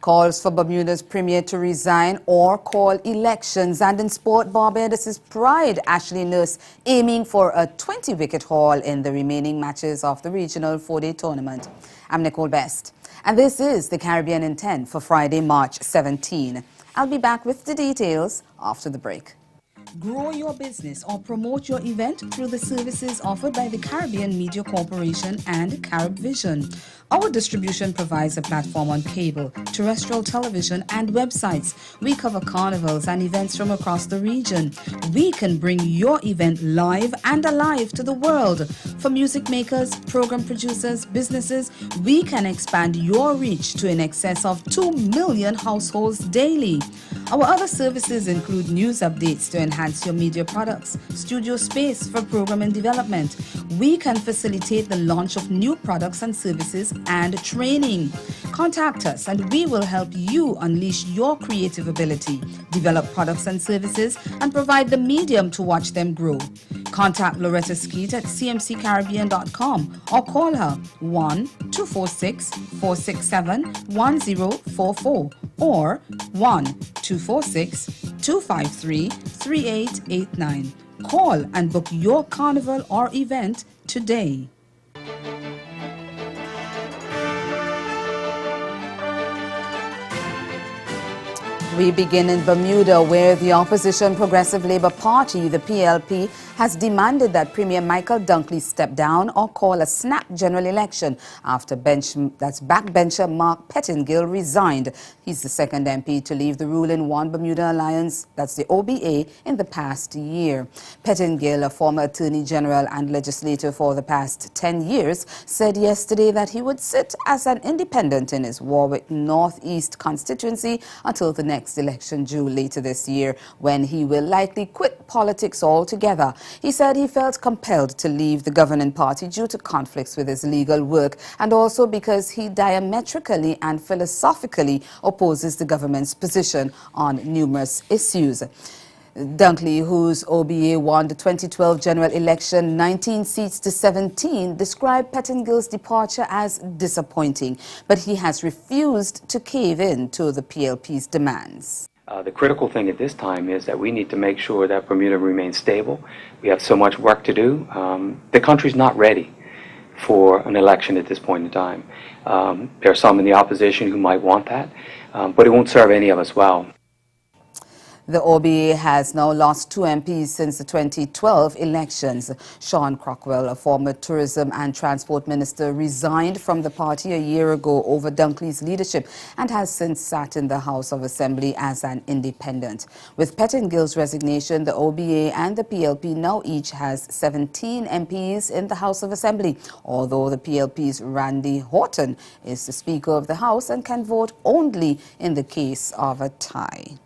calls for Bermuda's premier to resign or call elections. And in sport, Barbados' pride, Ashley Nurse, aiming for a 20-wicket haul in the remaining matches of the regional 4-day tournament. I'm Nicole Best, and this is the Caribbean in 10 for Friday, March 17. I'll be back with the details after the break. Grow your business or promote your event through the services offered by the Caribbean Media Corporation and CaribVision. Our distribution provides a platform on cable, terrestrial television, and websites. We cover carnivals and events from across the region. We can bring your event live and alive to the world. For music makers, program producers, businesses, we can expand your reach to in excess of 2 million households daily. Our other services include news updates to enhance your media products, studio space for program and development. We can facilitate the launch of new products and services and training. Contact us and we will help you unleash your creative ability, develop products and services, and provide the medium to watch them grow. Contact Loretta Skeet at cmccaribbean.com or call her 1-246-467-1044 or 1-246-253-3889. Call and book your carnival or event today. We begin in Bermuda, where the opposition Progressive Labour Party, the PLP, has demanded that Premier Michael Dunkley step down or call a snap general election after backbencher Mark Pettingill resigned. He's the second MP to leave the ruling One Bermuda Alliance, that's the OBA, in the past year. Pettingill, a former Attorney General and legislator for the past 10 years, said yesterday that he would sit as an independent in his Warwick Northeast constituency until the next election due later this year, when he will likely quit politics altogether. He said he felt compelled to leave the governing party due to conflicts with his legal work and also because he diametrically and philosophically opposes the government's position on numerous issues. Dunkley, whose OBA won the 2012 general election 19 seats to 17, described Pettingill's departure as disappointing, but he has refused to cave in to the PLP's demands. The critical thing at this time is that we need to make sure that Bermuda remains stable. We have so much work to do. The country's not ready for an election at this point in time. There are some in the opposition who might want that, but it won't serve any of us well. The OBA has now lost 2 MPs since the 2012 elections. Sean Crockwell, a former tourism and transport minister, resigned from the party a year ago over Dunkley's leadership and has since sat in the House of Assembly as an independent. With Pettingill's resignation, the OBA and the PLP now each has 17 MPs in the House of Assembly, although the PLP's Randy Horton is the Speaker of the House and can vote only in the case of a tie.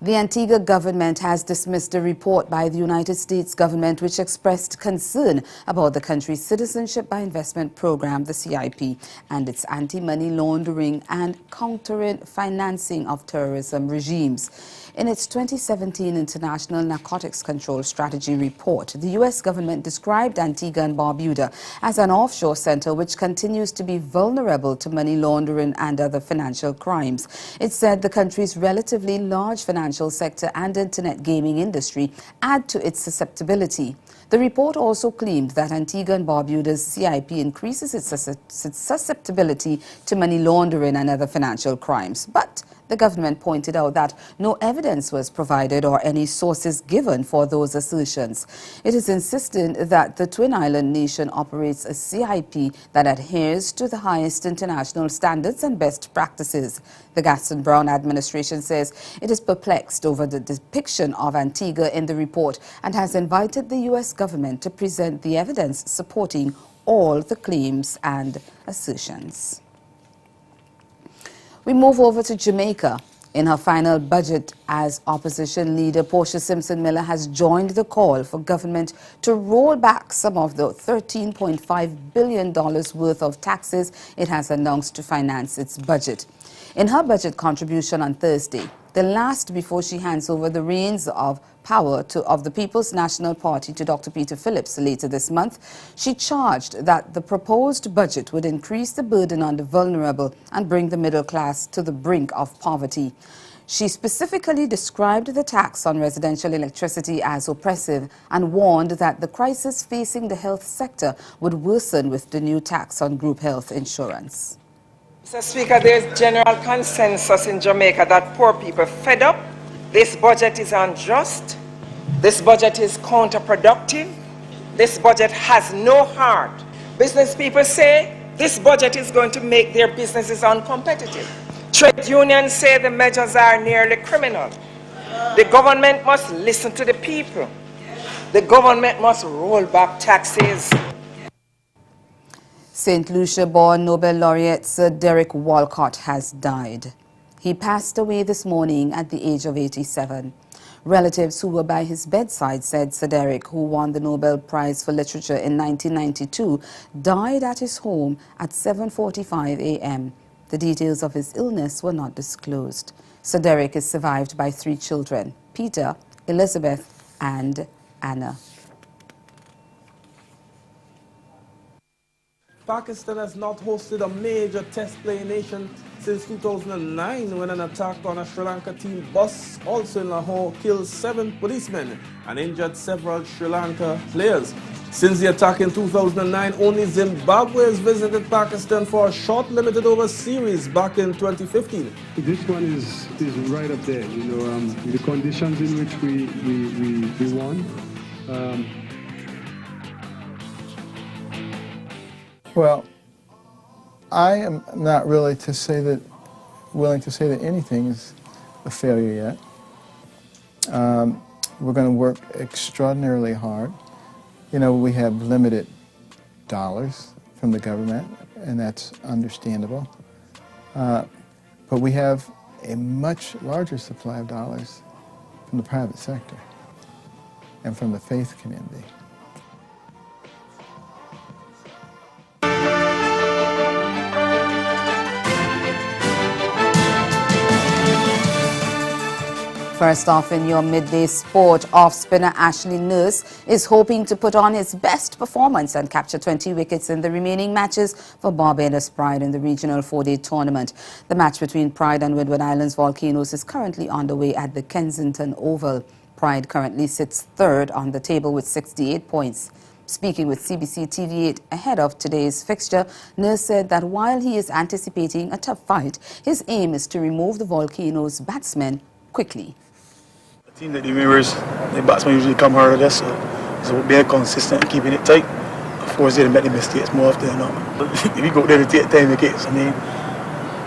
The Antigua government has dismissed a report by the United States government which expressed concern about the country's Citizenship by Investment program, the CIP, and its anti-money laundering and countering financing of terrorism regimes. In its 2017 International Narcotics Control Strategy report, the U.S. government described Antigua and Barbuda as an offshore center which continues to be vulnerable to money laundering and other financial crimes. It said the country's relatively large financial sector and internet gaming industry add to its susceptibility. The report also claimed that Antigua and Barbuda's CIP increases its susceptibility to money laundering and other financial crimes. But the government pointed out that no evidence was provided or any sources given for those assertions. It is insistent that the Twin Island nation operates a CIP that adheres to the highest international standards and best practices. The Gaston Brown administration says it is perplexed over the depiction of Antigua in the report and has invited the U.S. government to present the evidence supporting all the claims and assertions. We move over to Jamaica. In her final budget as opposition leader, Portia Simpson Miller has joined the call for government to roll back some of the $13.5 billion worth of taxes it has announced to finance its budget. In her budget contribution on Thursday, the last before she hands over the reins of power of the People's National Party to Dr. Peter Phillips later this month. She charged that the proposed budget would increase the burden on the vulnerable and bring the middle class to the brink of poverty. She specifically described the tax on residential electricity as oppressive and warned that the crisis facing the health sector would worsen with the new tax on group health insurance. Mr. Speaker, there is general consensus in Jamaica that poor people are fed up. This budget is unjust. This budget is counterproductive. This budget has no heart. Business people say this budget is going to make their businesses uncompetitive. Trade unions say the measures are nearly criminal. The government must listen to the people. The government must roll back taxes. St. Lucia-born Nobel laureate Sir Derek Walcott has died. He passed away this morning at the age of 87. Relatives who were by his bedside said Sir Derek, who won the Nobel Prize for Literature in 1992, died at his home at 7:45 a.m. The details of his illness were not disclosed. Sir Derek is survived by 3 children, Peter, Elizabeth, and Anna. Pakistan has not hosted a major test-playing nation since 2009 when an attack on a Sri Lanka team bus also in Lahore killed 7 policemen and injured several Sri Lanka players. Since the attack in 2009, only Zimbabwe has visited Pakistan for a short limited over series back in 2015. This one is right up there, you know, the conditions in which we won. Well, I am not really willing to say that anything is a failure yet. We're going to work extraordinarily hard. You know, we have limited dollars from the government, and that's understandable. But we have a much larger supply of dollars from the private sector and from the faith community. First off, in your midday sport, off-spinner Ashley Nurse is hoping to put on his best performance and capture 20 wickets in the remaining matches for Barbados Pride in the regional 4-day tournament. The match between Pride and Windward Islands Volcanoes is currently underway at the Kensington Oval. Pride currently sits 3rd on the table with 68 points. Speaking with CBC TV8 ahead of today's fixture, Nurse said that while he is anticipating a tough fight, his aim is to remove the Volcanoes' batsmen quickly. The team that the mirrors, the batsmen usually come hard at us, so being consistent and keeping it tight. Of course, they make the mistakes more often than not. If you go there to take 10 wickets, I mean,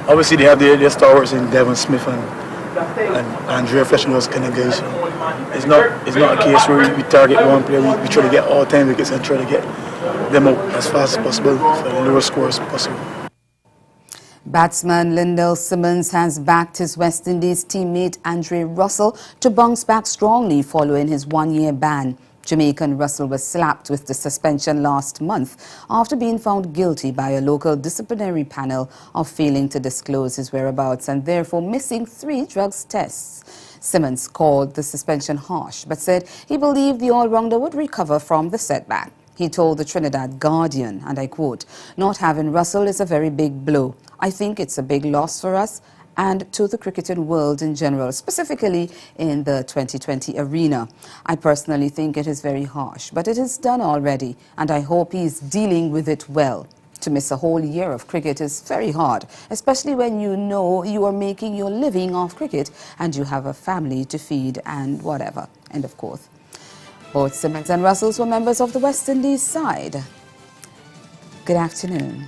obviously they have their stalwarts in Devon Smith and Andrea Fletcher and those kind of guys. So it's not a case where we target one player. We try to get all 10 wickets and try to get them out as fast as possible for the lowest scores possible. Batsman Lyndell Simmons has backed his West Indies teammate Andre Russell to bounce back strongly following his 1-year ban. Jamaican Russell was slapped with the suspension last month after being found guilty by a local disciplinary panel of failing to disclose his whereabouts and therefore missing 3 drugs tests. Simmons called the suspension harsh but said he believed the all-rounder would recover from the setback. He told the Trinidad Guardian, and I quote, "Not having Russell is a very big blow. I think it's a big loss for us and to the cricketing world in general, specifically in the 2020 arena. I personally think it is very harsh, but it is done already, and I hope he is dealing with it well. To miss a whole year of cricket is very hard, especially when you know you are making your living off cricket and you have a family to feed and whatever." End of quote. Both Simmons and Russell were members of the West Indies side. Good afternoon.